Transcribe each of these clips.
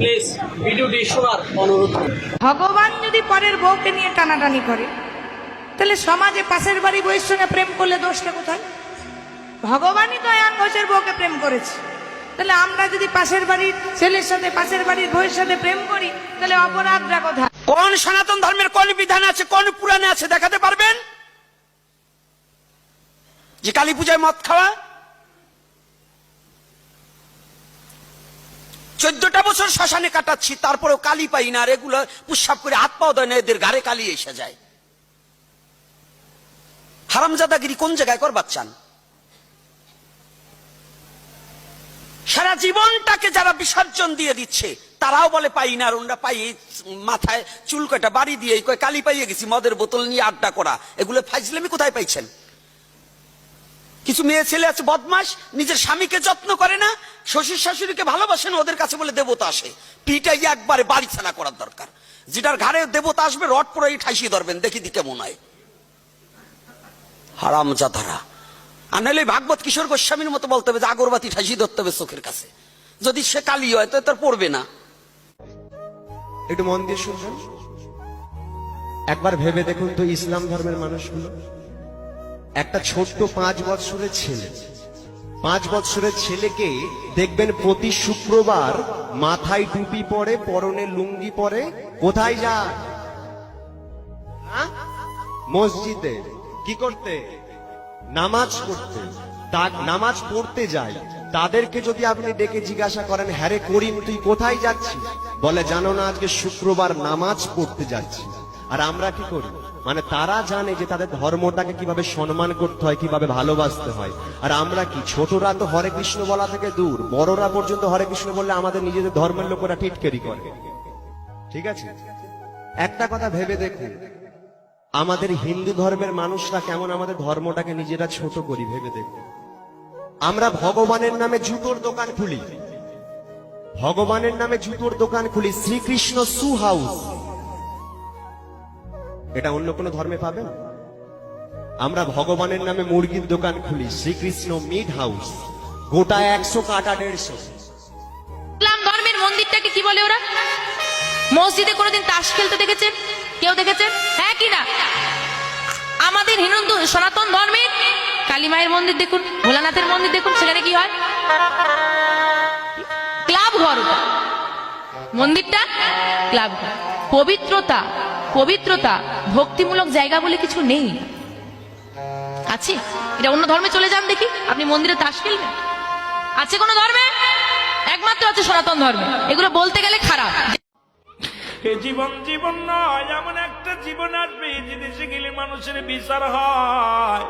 Please ভিডিওটি শোনার অনুরোধ। ভগবান যদি পরের বউকে নিয়ে টানাটানি করে, তাহলে সমাজে পাশের বাড়ি বউয়ের সঙ্গে প্রেম করলে দোষটা কোথায়? ভগবানই তো আয়ান ঘোষের বউকে প্রেম করেছে, তাহলে আমরা যদি পাশের বাড়ির ছেলের সাথে পাশের বাড়ির বউয়ের সাথে প্রেম করি, তাহলে অপরাধটা কোথায়? কোন সনাতন ধর্মের কোন বিধান আছে, কোন পুরাণে আছে দেখাতে পারবেন যে কালী পূজায় মদ খাওয়া? 14টা বছর শ্মশানে কাটাচ্ছি, তারপরেও কালি পাই না। আর এগুলো পুষ্পাপ করে হাত পাও দেয় না, এদের ঘাড়ে কালি এসে যায়। হারামজাদাগিরি কোন জায়গায় করবার চান? সারা জীবনটাকে যারা বিসর্জন দিয়ে দিচ্ছে তারাও বলে পাই না, আর ওরা পাই। মাথায় চুল কাটা বাড়ি দিয়ে কয় কালি পাইয়ে গেছি, মদের বোতল নিয়ে আড্ডা করা। এগুলো ফাইজলামি কোথায় পাইছেন? কিছু মেয়ে ছেলে আছে বদমাস, নিজের স্বামীকে যত্ন করে না, শ্বশুর শাশুড়িকে ভালোবাসেন, ওদের কাছে বলে দেবতা আসে। পিটাই একবারে বাড়ি ছাড়া করার দরকার। যেটার ঘাড়ে দেবতা আসবে রড পরেই ঠাইসিয়ে ধরবেন, দেখি দি কেমন হয়। হারামজাদারা। আর নাহলে ভাগবত কিশোর গোস্বামীর মতো বলতে হবে যে আগরবাতি ঠাইসিয়ে ধরতে হবে চোখের কাছে। যদি সে কালি হয় তো তার পড়বে না। একটু মন দিয়ে শুনবেন, একবার ভেবে দেখুন তো ইসলাম ধর্মের মানুষগুলো। একটা ছোট্ট 5 বছরের ছেলে, 5 বছরের ছেলেকে দেখবেন প্রতি শুক্রবার মাথায় টুপি পরে, পরনে লুঙ্গি পরে কোথায় যায়? মসজিদে। কি করতে? নামাজ পড়তে। নামাজ পড়তে যায়। তাদেরকে যদি আপনি ডেকে জিজ্ঞাসা করেন, হ্যাঁ রে করিম তুই কোথায় যাচ্ছিস, বলে জানো না আজকে শুক্রবার নামাজ পড়তে যাচ্ছি। আর আমরা কি করি? মানে তারা জানে যে তাদের ধর্মটাকে কিভাবে সম্মান করতে হয়, কিভাবে ভালোবাসতে হয়। আর আমরা কি, ছোটরা তো হরে কৃষ্ণ বলা থেকে দূর, বড়রা পর্যন্ত হরে কৃষ্ণ বললে আমাদের নিজেদের ধর্মের লোকেরা টিটকারি করে। ঠিক আছে, একটা কথা ভেবে দেখুন, আমাদের হিন্দু ধর্মের মানুষরা কেমন আমাদের ধর্মটাকে নিজেরা ছোট করি ভেবে দেখুন। আমরা ভগবানের নামে জুতোর দোকান খুলি, ভগবানের নামে জুতোর দোকান খুলি, শ্রীকৃষ্ণ সু হাউস। এটা অন্য কোন ধর্মে পাবেন? আমরা ভগবানের নামে মুরগির দোকান খুলি, শ্রীকৃষ্ণ মিট হাউস। গোটা 100 কাটা 150। ইসলাম ধর্মের মন্দিরটাকে কি বলে ওরা? মসজিদে কোনোদিন তাস খেলতে দেখেছেন? কেউ দেখেছেন? হ্যাঁ কি না? আমাদের হিন্দু সনাতন ধর্মের কালী মায়ের মন্দির দেখুন, ভোলানাথের মন্দির দেখুন, সেখানে কি হয়? ক্লাব ঘর। মন্দিরটা ক্লাব ঘর। পবিত্রতা, পবিত্রতা, ভক্তিমূলক জায়গা বলে কিছু নেই। আছে? এটা অন্য ধর্মে চলে যান দেখি, আপনি মন্দিরে তাস খেলবেন? আছে কোন ধর্মে? একমাত্র আছে সনাতন ধর্মে। এগুলো বলতে গেলে খারাপ। এ জীবন জীবন নয়, এমন একটা জীবন আসবে যে দেশে গেলে মানুষের বিচার হয়,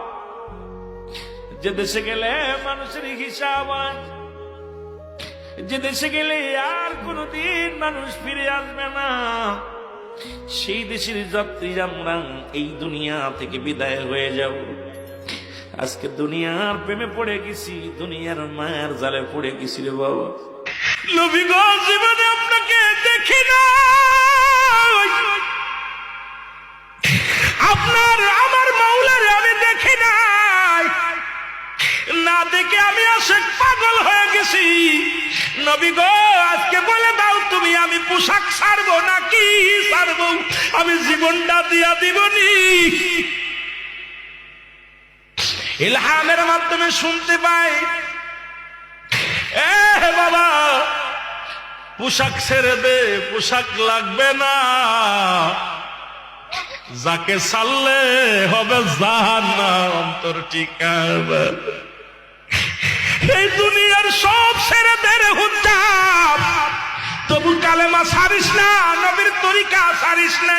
যে দেশে গেলে মানুষের হিসাব হয়, যে দেশে গেলে আর কোনদিন মানুষ ফিরে আসবে না। সেই দেশের যাত্রী আমরা এই দুনিয়া থেকে বিদায় হয়ে যাব। আজকে দুনিয়ার প্রেমে পড়ে গেছি, দুনিয়ার মায়ের জালে পড়ে গেছি রে বাবা। নবী গো, জীবনে আপনাকে দেখি না, আপনার আমার মাওলারে আমি দেখি নাই, না দেখে আমি আশেক পাগল হয়ে গেছি। নবী গো, আজকে বলে দাও তুমি, আমি পোশাক ছাড়বো নাকি ছাড়বো? আমি জীবনটা দিয়া দিবনি। ইলহামের মাধ্যমে শুনতে পাই, এ বাবা পোশাক ছেড়ে দে, পোশাক লাগবে না, যাকে ছাড়লে হবে জাহান্নাম অন্তর ঠিকানা। এই দুনিয়ার সব ছেড়ে দে রে হুজ্জাব, তবু কালেমা ছাড়িস না, নবীর তরিকা ছাড়িস না।